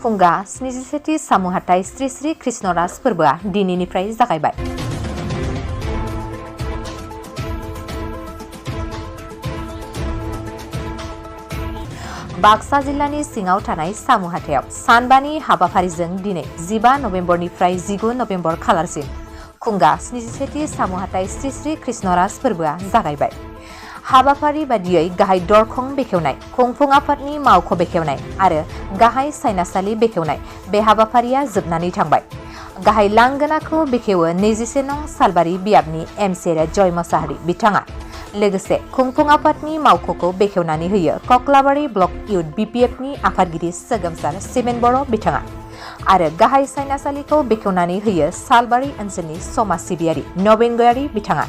खुंगा 77थि सामु हाथाइ श्री श्री कृष्णराज फोरबोआ दिनैनिफ्राय जागायबाय। बाक्सा जिल्लानि सिङाव थानाय सामु हाथायाव सानबानि हाबाफारिजों दिनै 15 नभेम्बरनिफ्राय 19 नभेम्बर खालारसिम खुंगा 77थि सामु हाथाइ श्री श्री कृष्णराज फोरबोआ जागायबाय। हाबाफारि बादियै गाहाय दरखं बेखेवनाय, खुंफुं आफादनि मावख' बेखेवनाय आरो गाहाय सायनासालि बेखेवनाय बे हाबाफारिया जोबनानै थांबाय। गाहाय लांगोनाखौ बेखेवो 21 नं सालबारि बियाबनि एमसिएल जय मोसाहारि बिथाङा। लोगोसे खुंफुं आफादनि मावख'खौ बेखेवनानै होयो कक्लाबारि ब्लक इउथ बिपिएफनि आफादगिरि सोगोमसार सिमेन बर' बिथाङा आरो गाहाय सायनासालिखौ बेखेवनानै होयो सालबारि ओनसोलनि समाज सिबियारि नबेन गयारि बिथाङा।